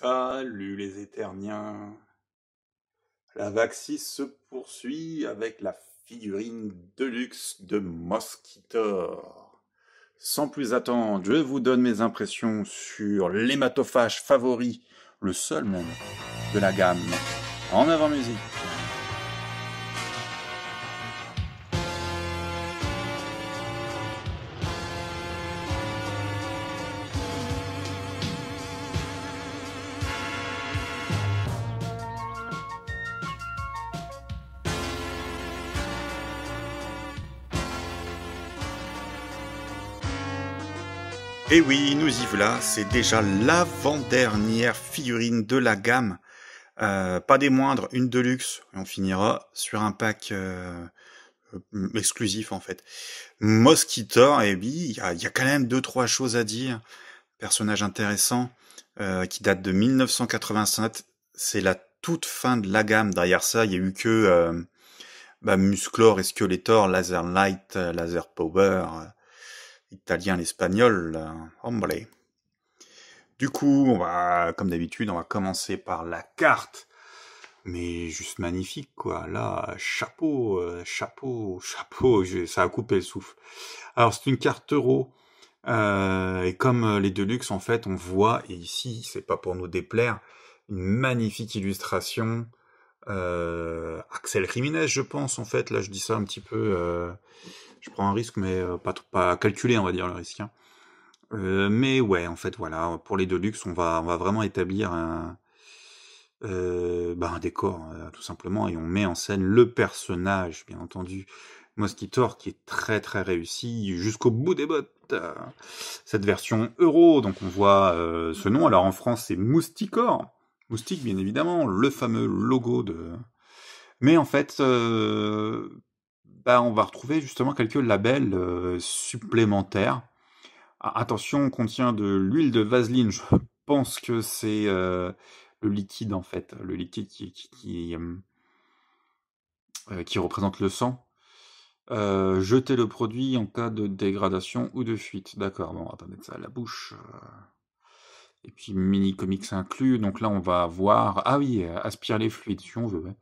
Salut les Éterniens. La Vaxis se poursuit avec la figurine Deluxe de Mosquitor. Sans plus attendre, je vous donne mes impressions sur l'hématophage favori, le seul même, de la gamme. En avant musique. Et oui, nous y voilà, c'est déjà l'avant-dernière figurine de la gamme. Pas des moindres, une Deluxe. On finira sur un pack exclusif en fait. Mosquitor, et oui, il y a quand même 2-3 choses à dire. Personnage intéressant, qui date de 1987. C'est la toute fin de la gamme. Derrière ça, il y a eu que Musclor et Skeletor, Laser Light, Laser Power, italien, l'espagnol, hombre. Du coup, comme d'habitude, on va commencer par la carte. Mais juste magnifique, quoi. Là, chapeau, ça a coupé le souffle. Alors, c'est une carte euro. Et comme les Deluxe, en fait, on voit, et ici, c'est pas pour nous déplaire, une magnifique illustration. Axel Jiménez, je pense, en fait. Là, je dis ça un petit peu... je prends un risque, mais pas calculé, on va dire, le risque. Hein. Mais ouais, en fait, voilà, pour les Deluxe, on va vraiment établir un décor, tout simplement, et on met en scène le personnage, bien entendu, Mosquitor, qui est très très réussi jusqu'au bout des bottes. Cette version euro, donc on voit ce nom. Alors en France, c'est Mousticor, moustique bien évidemment, le fameux logo de. Mais en fait, on va retrouver justement quelques labels supplémentaires. Ah, attention, on contient de l'huile de vaseline. Je pense que c'est le liquide en fait, le liquide qui représente le sang. Jeter le produit en cas de dégradation ou de fuite. D'accord, bon, on va mettre ça à la bouche. Et puis mini comics inclus. Donc là, on va voir. Ah oui, aspire les fluides, si on veut. Ouais.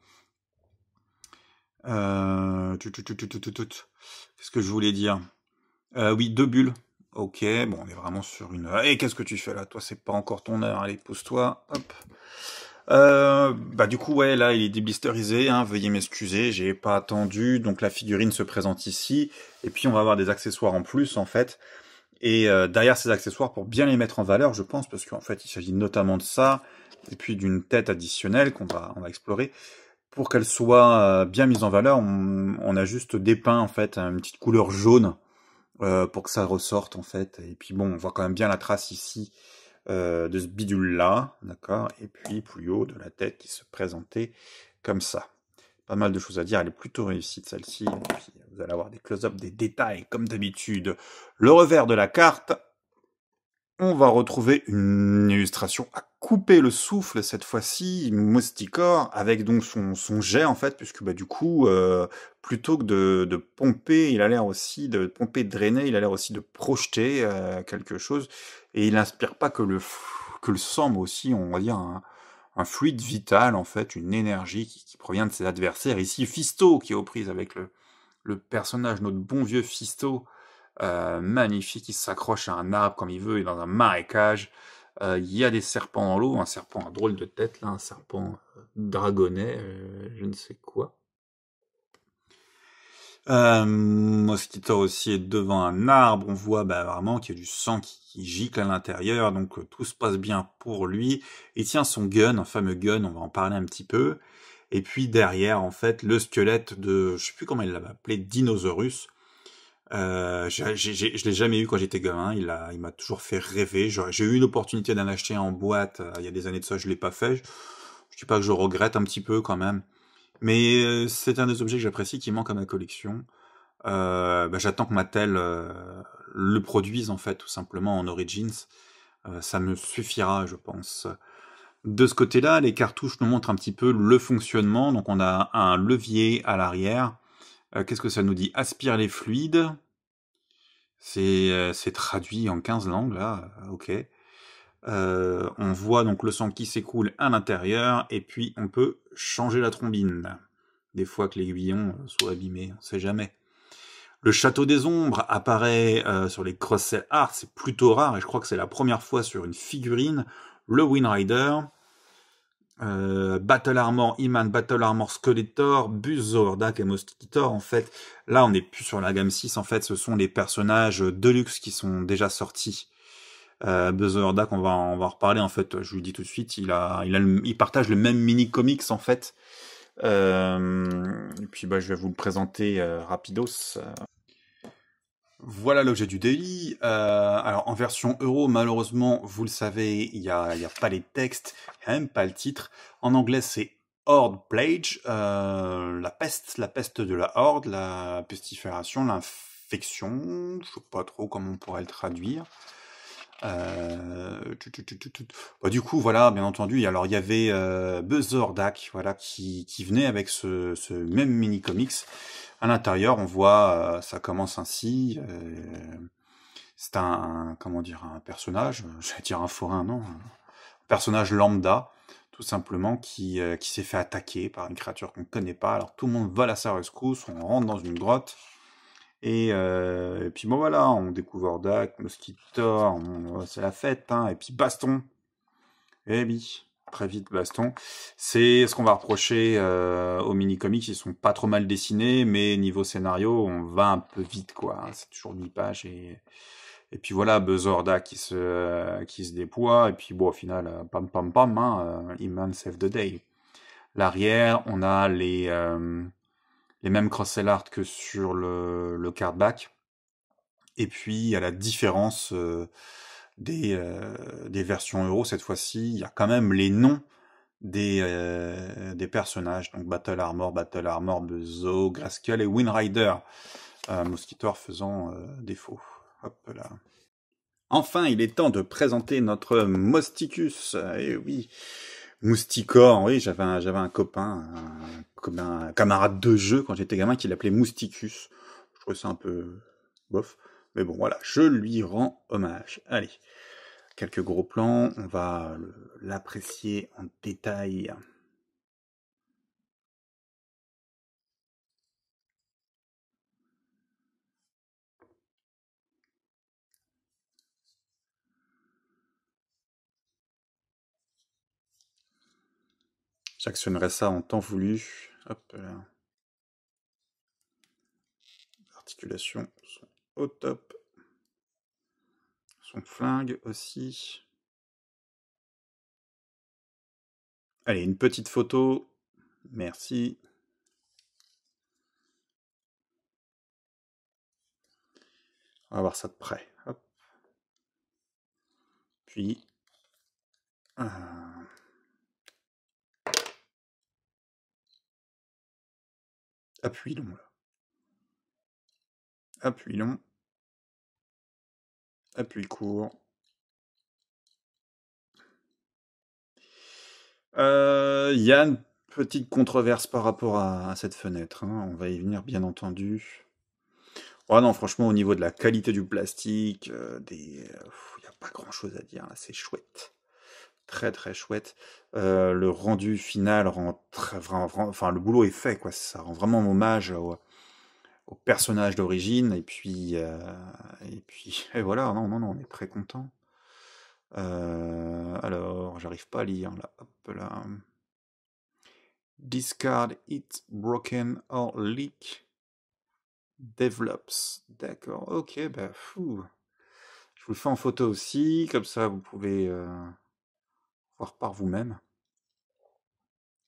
Qu'est-ce que je voulais dire? Oui, 2 bulles. Ok, bon, on est vraiment sur une... Et qu'est-ce que tu fais là? Toi, c'est pas encore ton heure. Allez, pousse-toi. Hop. Du coup, ouais, là, il est déblisterisé, hein, veuillez m'excuser, j'ai pas attendu, donc la figurine se présente ici, et puis on va avoir des accessoires en plus, en fait, et derrière ces accessoires, pour bien les mettre en valeur, je pense, parce qu'en fait, il s'agit notamment de ça, et puis d'une tête additionnelle on va explorer, pour qu'elle soit bien mise en valeur, on a juste dépeint, en fait, une petite couleur jaune, pour que ça ressorte, en fait, et puis bon, on voit quand même bien la trace ici, de ce bidule-là, d'accord, et puis plus haut de la tête qui se présentait comme ça. Pas mal de choses à dire, elle est plutôt réussie celle-ci, et puis vous allez avoir des close-up, des détails, comme d'habitude. Le revers de la carte, on va retrouver une illustration à couper le souffle, cette fois-ci, Mosticor, avec donc son jet, en fait, puisque du coup, plutôt que de pomper, il a l'air aussi de pomper, de drainer, il a l'air aussi de projeter quelque chose, et il n'inspire pas que le sang, mais aussi, on va dire, un fluide vital, en fait, une énergie qui provient de ses adversaires. Ici, Fisto, qui est aux prises avec le personnage, notre bon vieux Fisto, magnifique, il s'accroche à un arbre comme il veut, il est dans un marécage. Il y a des serpents dans l'eau, un serpent à drôle de tête, là, un serpent dragonnet, je ne sais quoi. Mosquito aussi est devant un arbre, on voit vraiment qu'il y a du sang qui gicle à l'intérieur, donc tout se passe bien pour lui. Il tient son gun, un fameux gun, on va en parler un petit peu. Et puis derrière, en fait, le squelette de, je sais plus comment il l'avait appelé, Dinosaurus. Je l'ai jamais eu quand j'étais gamin, il m'a toujours fait rêver. J'ai eu l'opportunité d'en acheter en boîte, il y a des années de ça, je l'ai pas fait. Je dis pas que je regrette un petit peu quand même. Mais c'est un des objets que j'apprécie qui manque à ma collection. J'attends que Mattel le produise en fait tout simplement en Origins. Ça me suffira, je pense. De ce côté-là, les cartouches nous montrent un petit peu le fonctionnement. Donc on a un levier à l'arrière. Qu'est-ce que ça nous dit? Aspire les fluides. C'est traduit en 15 langues là. Ok. On voit donc le sang qui s'écoule à l'intérieur, et puis on peut changer la trombine. Des fois que l'aiguillon soit abîmé, on sait jamais. Le Château des Ombres apparaît sur les cross-sell art, c'est plutôt rare, et je crois que c'est la première fois sur une figurine. Le Wind Rider, Battle Armor He-Man, Battle Armor Skeletor, Buzz, Zordak et Mosquitor. En fait, là on n'est plus sur la gamme 6, en fait ce sont les personnages Deluxe qui sont déjà sortis. Buzz Zordak, on va en reparler, en fait, je vous le dis tout de suite, il partage le même mini-comics, en fait. Et puis je vais vous le présenter rapidos. Voilà l'objet du daily. Alors en version euro, malheureusement, vous le savez, il y a pas les textes, il n'y a même pas le titre. En anglais, c'est Horde Plague, la peste de la Horde, la pestifération, l'infection, je sais pas trop comment on pourrait le traduire. Du coup, voilà, bien entendu, alors il y avait Buzz Zordak, voilà, qui venait avec ce même mini-comics. À l'intérieur, on voit, ça commence ainsi. C'est comment dire, un personnage, j'allais dire un forain, non, un personnage lambda, tout simplement, qui s'est fait attaquer par une créature qu'on ne connaît pas. Alors tout le monde vole à sa rescousse, on rentre dans une grotte. Et puis bon voilà, on découvre Hordak, Mosquitor, c'est la fête, hein, et puis baston. Eh oui, très vite baston. C'est ce qu'on va reprocher aux mini-comics, ils sont pas trop mal dessinés, mais niveau scénario, on va un peu vite, quoi. C'est toujours 10 pages, et puis voilà, Buzz Hordak qui se déploie, et puis bon, au final, pam pam pam, hein, He-Man save the day. L'arrière, on a les mêmes cross-sell art que sur le cardback. Et puis, à la différence des versions euro, cette fois-ci, il y a quand même les noms des personnages. Donc Battle Armor, Buzzo, Grayskull et Wind Rider. Mosquitor faisant défaut. Hop là. Enfin, il est temps de présenter notre Mosticus. Eh oui, Mousticor, oui, j'avais un copain, un camarade de jeu quand j'étais gamin qui l'appelait Mousticus. Je trouvais ça un peu bof. Mais bon, voilà, je lui rends hommage. Allez, quelques gros plans, on va l'apprécier en détail. J'actionnerai ça en temps voulu. Hop là. Les articulations sont au top. Son flingue aussi. Allez, une petite photo. Merci. On va voir ça de près. Hop. Puis... appui long, là. Appui long. Appui court. Il y a une petite controverse par rapport à cette fenêtre, hein. On va y venir, bien entendu. Oh non, franchement, au niveau de la qualité du plastique, il n'y a pas grand-chose à dire, là, c'est chouette. Très très chouette. Le rendu final rend enfin, le boulot est fait, quoi. Ça rend vraiment hommage au personnage d'origine, et puis et voilà, non, on est très content. Alors, j'arrive pas à lire, là, hop là. Discard it, broken or leak. Develops. D'accord, ok, bah fou. Je vous le fais en photo aussi, comme ça vous pouvez voir par vous-même.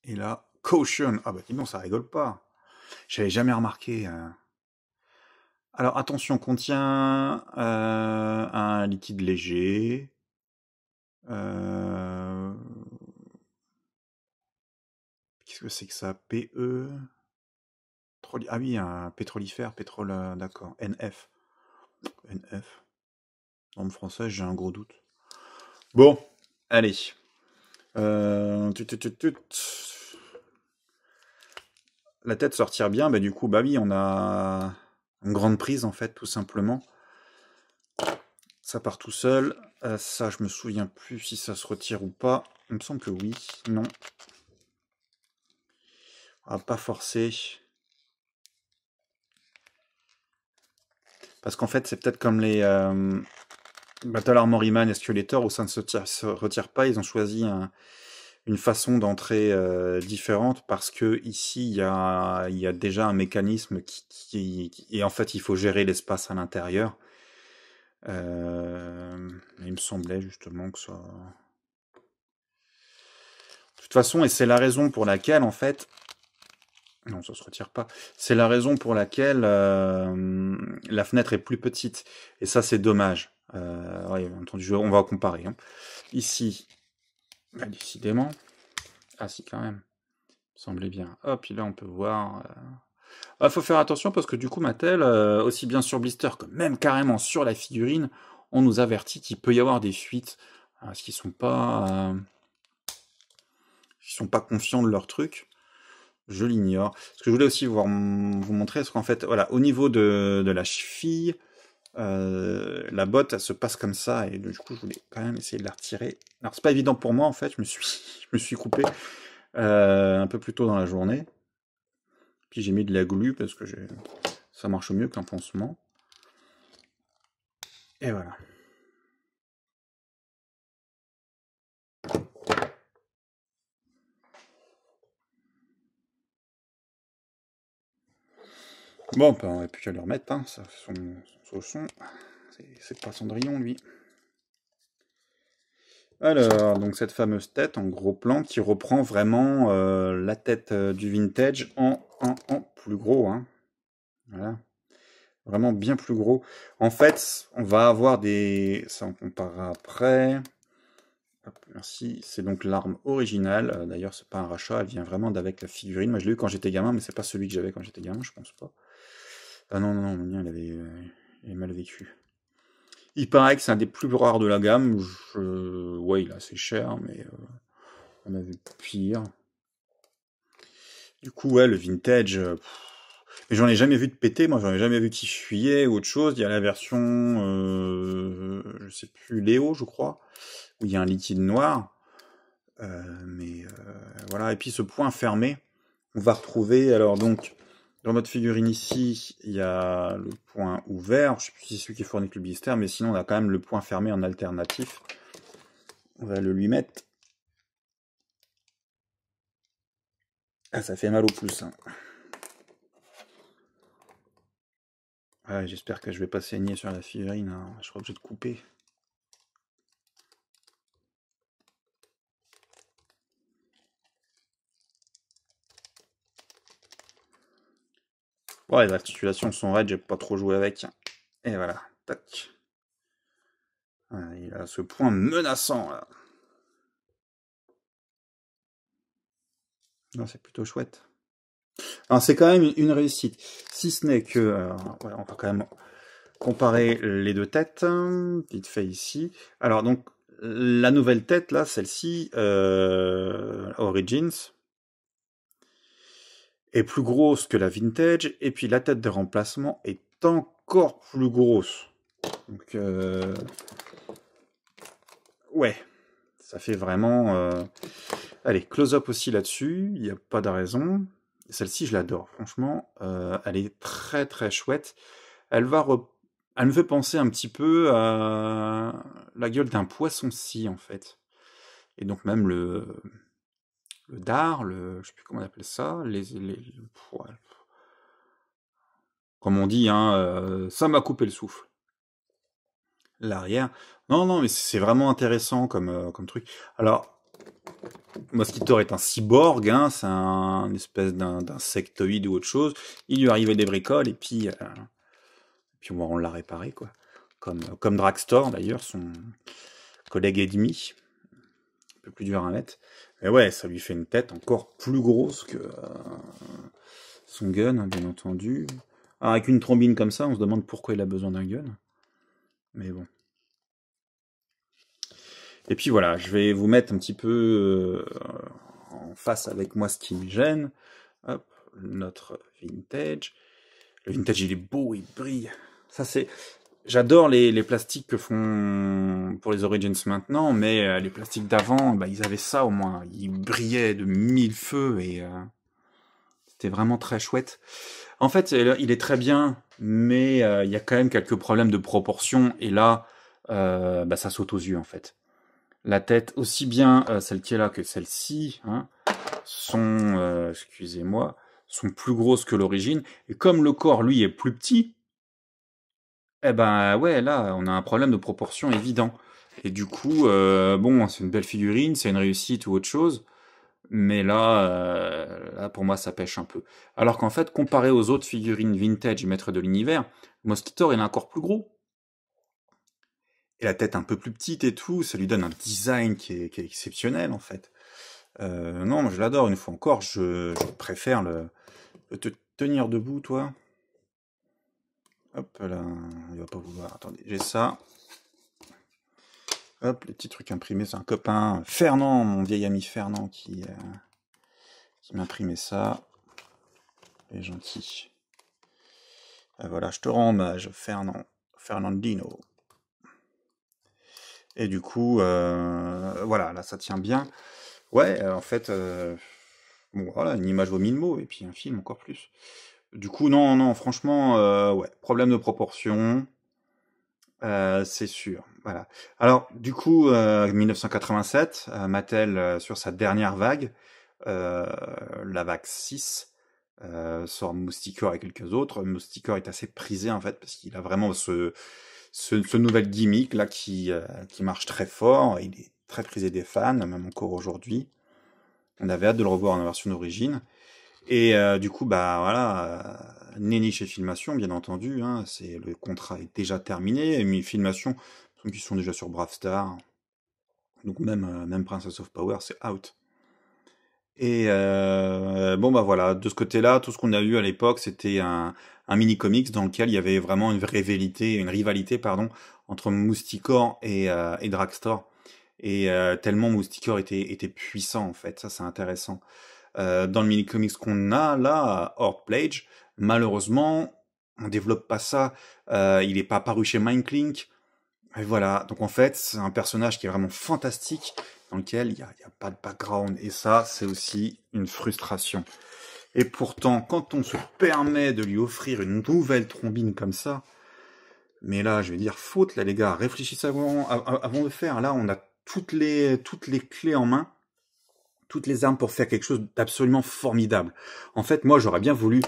Et là, caution. Ah bah dis donc, ça rigole pas. J'avais jamais remarqué. Alors attention, contient un liquide léger. Qu'est-ce que c'est que ça? PE. Ah oui, un pétrolifère, pétrole, d'accord. NF. NF. En français, j'ai un gros doute. Bon, allez. La tête sortir bien, bah du coup, bah oui, on a une grande prise en fait, tout simplement. Ça part tout seul. Ça, je me souviens plus si ça se retire ou pas. Il me semble que oui. Non. On va pas forcer. Parce qu'en fait, c'est peut-être comme les Battle Armory Man et Skeletor où ça ne se retire pas. Ils ont choisi une façon d'entrer différente parce que ici, il y a déjà un mécanisme et en fait, il faut gérer l'espace à l'intérieur. Il me semblait justement que ça... De toute façon, et c'est la raison pour laquelle, en fait... Non, ça se retire pas. C'est la raison pour laquelle la fenêtre est plus petite. Et ça, c'est dommage. Ouais, entendu, on va comparer. Hein. Ici, bah, décidément. Ah si, quand même. Semblait bien. Hop, et là, on peut voir... Ah, faut faire attention parce que du coup, Mattel, aussi bien sur Blister que même carrément sur la figurine, on nous avertit qu'il peut y avoir des fuites. Parce qu'ils sont pas... ils sont pas confiants de leur truc. Je l'ignore. Ce que je voulais aussi vous montrer, c'est qu'en fait, voilà, au niveau de la cheville, la botte, elle se passe comme ça, et du coup, je voulais quand même essayer de la retirer. Alors, c'est pas évident pour moi, en fait, je me suis coupé un peu plus tôt dans la journée. Puis j'ai mis de la glu, parce que ça marche mieux qu'un pansement. Et voilà. Bon, ben, on n'aurait plus qu'à le remettre, hein, ça, son son. C'est pas Cendrillon, lui. Alors, donc cette fameuse tête en gros plan qui reprend vraiment la tête du vintage en plus gros. Hein. Voilà. Vraiment bien plus gros. En fait, on va avoir des... Ça, on comparera après. Hop, merci. C'est donc l'arme originale. D'ailleurs, c'est pas un rachat, elle vient vraiment d'avec la figurine. Moi, je l'ai eu quand j'étais gamin, mais c'est pas celui que j'avais quand j'étais gamin, je pense pas. Ah non, non, non, mon mien, il est mal vécu. Il paraît que c'est un des plus rares de la gamme. Ouais, il est assez cher, mais on a vu pire. Du coup, ouais, le vintage... Mais j'en ai jamais vu de péter, moi j'en ai jamais vu qui fuyait ou autre chose. Il y a la version, je sais plus, Léo, je crois, où il y a un liquide noir. Voilà, et puis ce point fermé, on va retrouver, alors donc, dans notre figurine ici, il y a le point ouvert, je sais plus si c'est celui qui fournit avec le blister, mais sinon on a quand même le point fermé en alternatif. On va le lui mettre. Ah, ça fait mal au plus, hein. Ouais, j'espère que je vais pas saigner sur la figurine, hein. Je serai obligé de couper. Ouais, les articulations sont raides, j'ai pas trop joué avec. Et voilà, tac. Voilà, il a ce point menaçant, là. Non, c'est plutôt chouette. Alors, c'est quand même une réussite. Si ce n'est que... ouais, on va quand même comparer les deux têtes. Vite fait ici. Alors, donc, la nouvelle tête, là, celle-ci, Origins, est plus grosse que la vintage. Et puis, la tête de remplacement est encore plus grosse. Donc, ouais, ça fait vraiment... Allez, close-up aussi là-dessus, il n'y a pas de raison. Celle-ci, je l'adore, franchement. Elle est très très chouette. Elle me fait penser un petit peu à la gueule d'un poisson-scie, en fait. Et donc même le dard, je sais plus comment on appelle ça, ouais. Comme on dit, hein, ça m'a coupé le souffle. L'arrière. Non, non, mais c'est vraiment intéressant comme truc. Alors, Mosquitor est un cyborg, hein, c'est un espèce d'insectoïde ou autre chose. Il lui arrivait des bricoles et puis on l'a réparé, quoi. Comme Dragstore, d'ailleurs, son collègue ennemi. Un peu plus dur à mettre. Mais ouais, ça lui fait une tête encore plus grosse que son gun, hein, bien entendu. Alors, avec une trombine comme ça, on se demande pourquoi il a besoin d'un gun. Mais bon. Et puis voilà, je vais vous mettre un petit peu en face avec moi ce qui me gêne. Hop, notre vintage. Le vintage, il est beau, il brille. Ça, c'est... J'adore les plastiques que font pour les Origins maintenant, mais les plastiques d'avant, bah, ils avaient ça au moins. Ils brillaient de mille feux et c'était vraiment très chouette. En fait, il est très bien, mais il y a quand même quelques problèmes de proportion et là, bah, ça saute aux yeux en fait. La tête, aussi bien celle qui est là que celle-ci, hein, sont, excusez-moi, sont plus grosses que l'origine. Et comme le corps, lui, est plus petit, eh ben ouais, là, on a un problème de proportion évident. Et du coup, bon, c'est une belle figurine, c'est une réussite ou autre chose, mais là, pour moi, ça pêche un peu. Alors qu'en fait, comparé aux autres figurines vintage maîtres de l'univers, Mosquitor, il est encore plus gros. Et la tête un peu plus petite et tout, ça lui donne un design qui est exceptionnel, en fait. Non, moi, je l'adore, une fois encore, je préfère te tenir debout, toi. Hop là, il va pas vouloir. Attendez, j'ai ça. Hop, les petits trucs imprimés, c'est un copain, Fernand, mon vieil ami Fernand, qui m'a imprimé ça. Il est gentil. Voilà, je te rends hommage, Fernandino. Et du coup, voilà, là, ça tient bien. Ouais, en fait, bon, voilà, une image vaut mille mots, et puis un film encore plus. Du coup, non, franchement, ouais, problème de proportion. C'est sûr, voilà. Alors, du coup, 1987, Mattel, sur sa dernière vague, la vague 6, sort Moustiquaire et quelques autres. Moustiquaire est assez prisé, en fait, parce qu'il a vraiment ce nouvel gimmick, là, qui marche très fort. Il est très prisé des fans, même encore aujourd'hui. On avait hâte de le revoir en version d'origine. Et du coup, bah voilà, Nenni chez Filmation, bien entendu, hein, le contrat est déjà terminé, mais Filmation, qui sont déjà sur Bravestar, donc même Princess of Power, c'est out. Et bon bah voilà, de ce côté-là, tout ce qu'on a eu à l'époque, c'était un mini-comics dans lequel il y avait vraiment une rivalité, pardon, entre Mousticore et Dragstore. Et tellement Mousticore était puissant en fait, ça c'est intéressant. Dans le mini-comics qu'on a là, Horde Plage, malheureusement, on développe pas ça. Il est pas apparu chez Mindclink. Et voilà, donc en fait, c'est un personnage qui est vraiment fantastique, dans lequel il y a pas de background. Et ça, c'est aussi une frustration. Et pourtant, quand on se permet de lui offrir une nouvelle trombine comme ça, mais là, je vais dire faute, là les gars, réfléchissez avant de faire. Là, on a toutes les clés en main, toutes les armes pour faire quelque chose d'absolument formidable. En fait, moi, j'aurais bien voulu,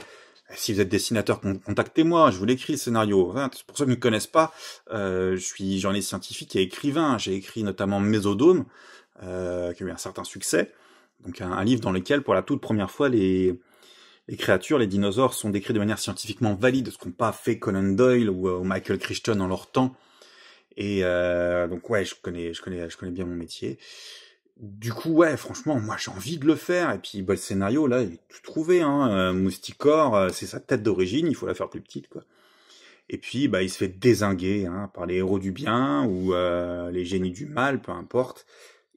si vous êtes dessinateur, contactez-moi, je vous l'écris le scénario. Enfin, pour ceux qui ne me connaissent pas, je suis journaliste scientifique et écrivain. J'ai écrit notamment Mésodome, qui a eu un certain succès. Donc un livre dans lequel, pour la toute première fois, les créatures, les dinosaures, sont décrits de manière scientifiquement valide, ce qu'ont pas fait Conan Doyle ou Michael Crichton en leur temps. Et donc ouais, je connais bien mon métier. Du coup, ouais, franchement, moi j'ai envie de le faire. Et puis, bah, le scénario, là, il est tout trouvé, hein. Mousticore, c'est sa tête d'origine, il faut la faire plus petite, quoi. Et puis, bah, il se fait dézinguer, hein, par les héros du bien ou les génies du mal, peu importe.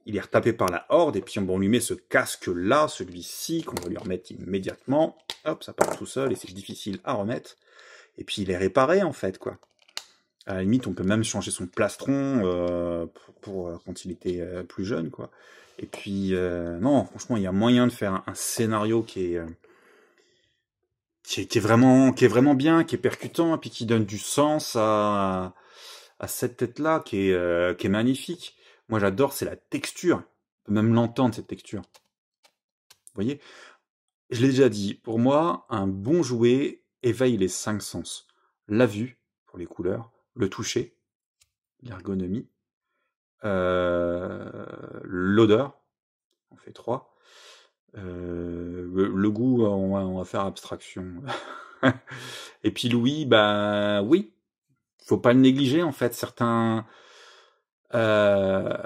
Il est retapé par la Horde, et puis on lui met ce casque-là, celui-ci, qu'on va lui remettre immédiatement. Hop, ça part tout seul, et c'est difficile à remettre. Et puis, il est réparé, en fait, quoi. À la limite, on peut même changer son plastron pour quand il était plus jeune, quoi. Et puis, non, franchement, il y a moyen de faire un scénario qui est vraiment bien, qui est percutant, et puis qui donne du sens à cette tête-là, qui est magnifique. Moi, j'adore, c'est la texture. On peut même l'entendre, cette texture. Vous voyez? Je l'ai déjà dit, pour moi, un bon jouet éveille les 5 sens. La vue, pour les couleurs, le toucher, l'ergonomie, l'odeur, on fait 3. Le goût, on va faire abstraction. Et puis l'ouïe, bah oui, faut pas le négliger en fait. Euh,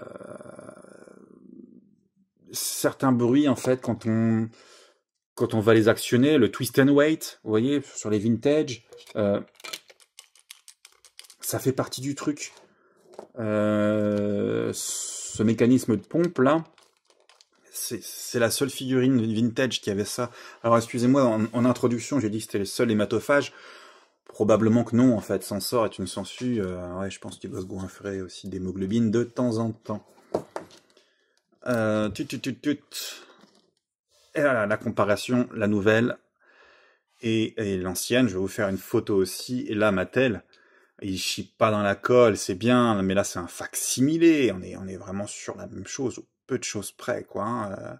certains bruits en fait quand on va les actionner, le twist and wait, vous voyez, sur les vintage, ça fait partie du truc. Ce mécanisme de pompe là, c'est la seule figurine vintage qui avait ça. Alors excusez-moi, en introduction, j'ai dit que c'était le seul hématophage. Probablement que non, en fait. Censor est une sangsue. Ouais, je pense qu'il doit se goinfrer aussi d'hémoglobine de temps en temps. Tut, tut, tut, tut. Et voilà, la comparaison, la nouvelle et l'ancienne. Je vais vous faire une photo aussi. Et là, Mattel, il chie pas dans la colle, c'est bien, mais là, c'est un fac-similé. On est vraiment sur la même chose, ou peu de choses près, quoi. Hein.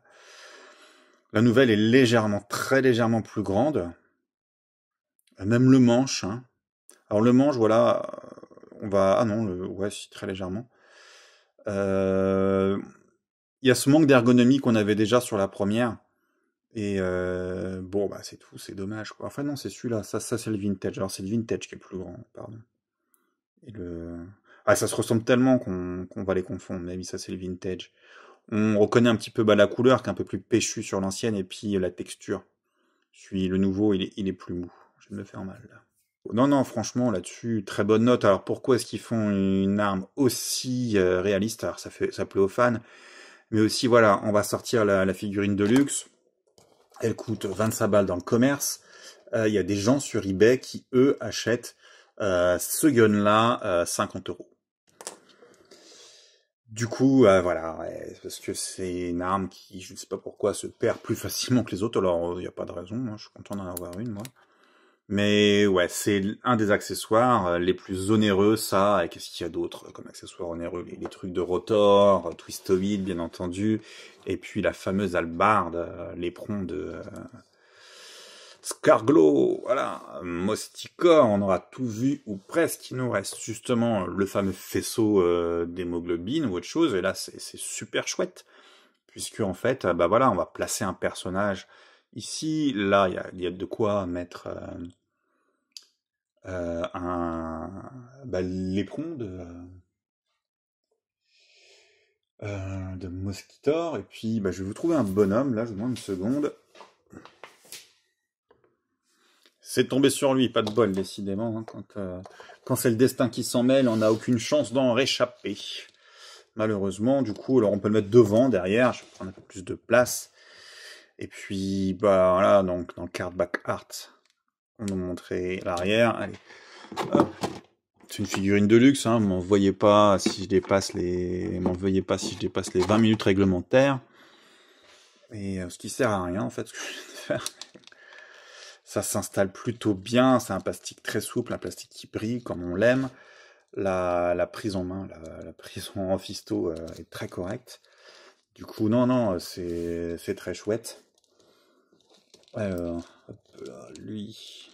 La nouvelle est légèrement, très légèrement plus grande. Même le manche, hein. Alors le manche, voilà, on va... Ah non, ouais, si, très légèrement. Il y a ce manque d'ergonomie qu'on avait déjà sur la première. Et bon, bah c'est tout, c'est dommage, quoi. Enfin non, c'est celui-là, ça c'est le vintage. Alors c'est le vintage qui est plus grand, pardon. Et Ah, ça se ressemble tellement qu'on va les confondre. Mais oui, ça c'est le vintage. On reconnaît un petit peu la couleur qui est un peu plus péchue sur l'ancienne et puis la texture. Le nouveau, il est plus mou. Je vais me faire mal là. Non, non, franchement, là-dessus, très bonne note. Alors pourquoi est-ce qu'ils font une arme aussi réaliste? Alors ça plaît aux fans. Mais aussi, voilà, on va sortir la figurine de luxe. Elle coûte 25 balles dans le commerce. Il y a des gens sur eBay qui, eux, achètent ce gun-là 50 euros. Du coup, voilà, ouais, parce que c'est une arme qui, je ne sais pas pourquoi, se perd plus facilement que les autres. Alors, il n'y a pas de raison, hein, je suis content d'en avoir une, moi. Mais ouais, c'est un des accessoires les plus onéreux, ça. Et qu'est-ce qu'il y a d'autre comme accessoires onéreux? Les trucs de rotor, twistovid, bien entendu. Et puis la fameuse hallebarde, l'éperon de Scarglo, voilà. Mosticor, on aura tout vu, ou presque. Il nous reste justement le fameux faisceau d'hémoglobine ou autre chose. Et là, c'est super chouette. Puisque en fait, bah voilà, on va placer un personnage ici. Là, il y a de quoi mettre... l'éperon de Mosquitor, et puis je vais vous trouver un bonhomme, là, je vous demande une seconde. C'est tombé sur lui, pas de bol, décidément, hein, quand c'est le destin qui s'en mêle, on n'a aucune chance d'en réchapper. Malheureusement, du coup, alors on peut le mettre devant, derrière, je vais prendre un peu plus de place. Et puis, voilà, donc dans le cardback art, on nous montrait l'arrière, allez, hop. C'est une figurine de luxe, hein, m'en veuillez pas si je dépasse les 20 minutes réglementaires. Et ce qui sert à rien, en fait, ce que je viens de faire. Ça s'installe plutôt bien, c'est un plastique très souple, un plastique qui brille comme on l'aime. La prise en main, la prise en fisto est très correcte. Du coup, non, c'est très chouette. Alors, hop là, lui...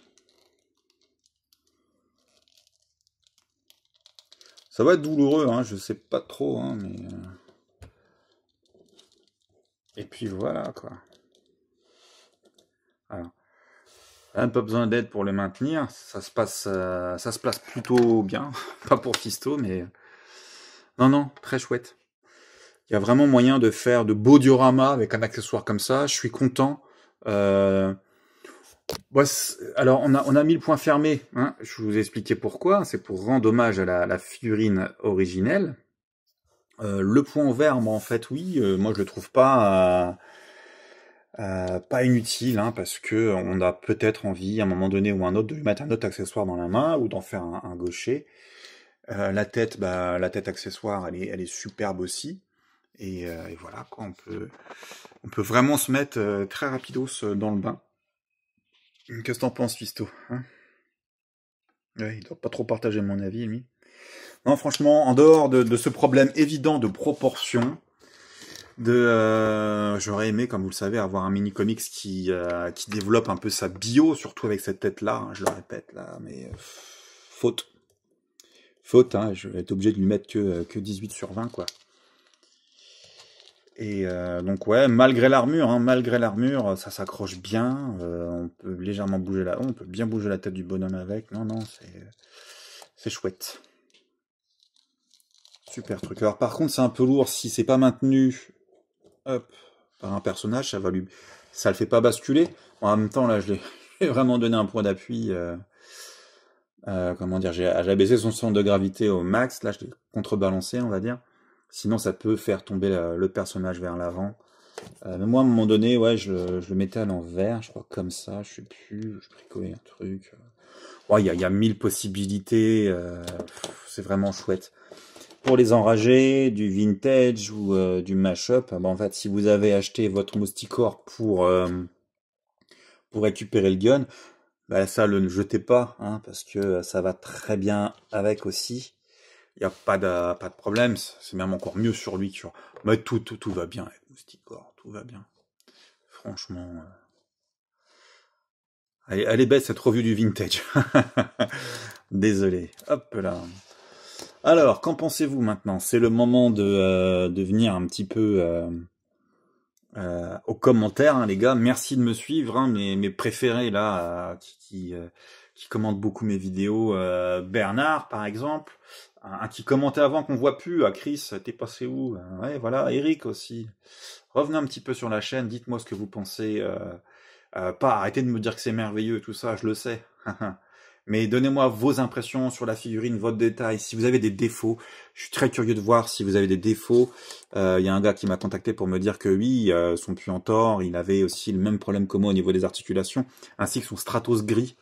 Ça va être douloureux, hein, je sais pas trop, hein, mais... Et puis voilà, quoi. Alors, là, pas besoin d'aide pour le maintenir, ça se place plutôt bien. Pas pour Fisto, mais... Non, très chouette. Il y a vraiment moyen de faire de beaux dioramas avec un accessoire comme ça, je suis content. Alors, on a mis le point fermé, hein. Je vous ai expliqué pourquoi, c'est pour rendre hommage à la figurine originelle. Le point vert, en fait, oui, moi je le trouve pas inutile, hein, parce que on a peut-être envie, à un moment donné ou un autre, de lui mettre un autre accessoire dans la main, ou d'en faire un gaucher. La tête accessoire, elle est superbe aussi. Et voilà, quoi, on peut vraiment se mettre très rapidos dans le bain. Qu'est-ce que t'en penses, Fisto, hein? Ouais, il doit pas trop partager mon avis, lui. Non, franchement, en dehors de ce problème évident de proportion, j'aurais aimé, comme vous le savez, avoir un mini comics qui développe un peu sa bio, surtout avec cette tête-là, hein, je le répète là, mais faute, hein, je vais être obligé de lui mettre que 18 sur 20, quoi. Et donc ouais, malgré l'armure, ça s'accroche bien, on peut légèrement bouger on peut bien bouger la tête du bonhomme avec. Non, c'est chouette. Super truc. Alors par contre, c'est un peu lourd si c'est pas maintenu, hop, par un personnage, ça le fait pas basculer. En même temps, là, je l'ai vraiment donné un point d'appui. Comment dire, j'ai abaissé son centre de gravité au max. Là, je l'ai contrebalancé, on va dire. Sinon, ça peut faire tomber le personnage vers l'avant. Mais moi, à un moment donné, ouais, je le mettais à l'envers, je crois, comme ça, je sais plus, je bricolais un truc. Ouais, il y a 1000 possibilités, c'est vraiment chouette. Pour les enragés, du vintage ou du mashup, ben, en fait, si vous avez acheté votre Mousticore pour récupérer le gun, ben, ça, ne jetez pas, hein, parce que ça va très bien avec aussi. Il n'y a pas de problème, c'est même encore mieux sur lui. Mais tout va bien avec Mousticore, tout va bien. Franchement, elle est belle cette revue du vintage. Désolé. Hop là. Alors, qu'en pensez-vous maintenant? C'est le moment de venir un petit peu aux commentaires, hein, les gars. Merci de me suivre, hein, mes préférés là, qui commentent beaucoup mes vidéos. Bernard, par exemple, un qui commentait avant qu'on voit plus. Chris, t'es passé où? Ouais, voilà. Eric aussi. Revenez un petit peu sur la chaîne. Dites-moi ce que vous pensez. Pas arrêtez de me dire que c'est merveilleux, tout ça, je le sais. Mais donnez-moi vos impressions sur la figurine, votre détail. Si vous avez des défauts, je suis très curieux de voir si vous avez des défauts. Il y a un gars qui m'a contacté pour me dire que oui, son puantor, il avait aussi le même problème que moi au niveau des articulations, ainsi que son Stratos gris.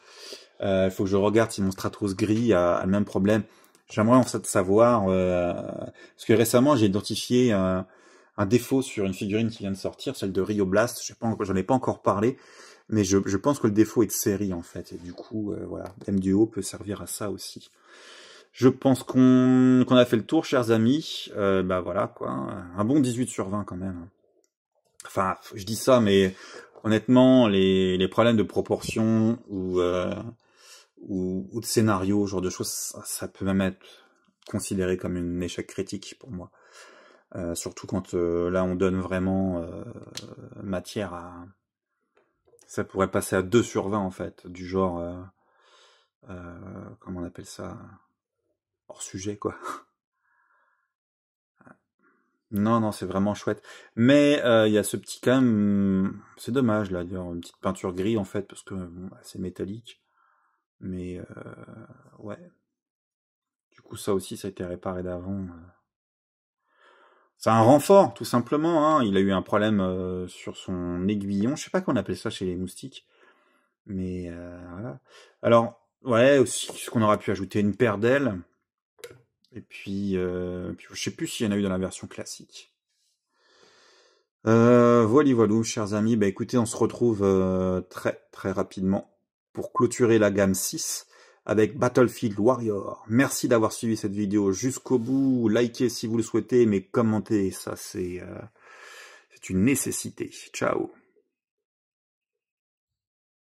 Il faut que je regarde si mon Stratos gris a le même problème. J'aimerais en fait savoir, parce que récemment j'ai identifié un défaut sur une figurine qui vient de sortir, celle de Rio Blast. J'en ai pas encore parlé. Mais je pense que le défaut est de série, en fait. Et du coup, voilà, M-Duo peut servir à ça aussi. Je pense qu'on a fait le tour, chers amis. Bah voilà, quoi. Un bon 18 sur 20, quand même. Enfin, je dis ça, mais honnêtement, les problèmes de proportion ou de scénario, ce genre de choses, ça peut même être considéré comme un échec critique pour moi. Surtout quand là, on donne vraiment matière à... Ça pourrait passer à 2 sur 20 en fait, du genre, comment on appelle ça, hors sujet quoi. Non, c'est vraiment chouette. Mais il y a ce petit quand même, c'est dommage là, d'ailleurs, une petite peinture gris en fait, parce que bon, c'est métallique. Mais ouais, du coup ça aussi ça a été réparé d'avant. C'est un renfort tout simplement, hein. Il a eu un problème sur son aiguillon, je sais pas comment on appelle ça chez les moustiques. Mais voilà. Alors, ouais, aussi, ce qu'on aurait pu ajouter une paire d'ailes. Et puis je sais plus s'il y en a eu dans la version classique. Voilà, chers amis. Bah écoutez, on se retrouve très très rapidement pour clôturer la gamme 6 avec Battlefield Warrior. Merci d'avoir suivi cette vidéo jusqu'au bout. Likez si vous le souhaitez, mais commentez, ça c'est une nécessité. Ciao.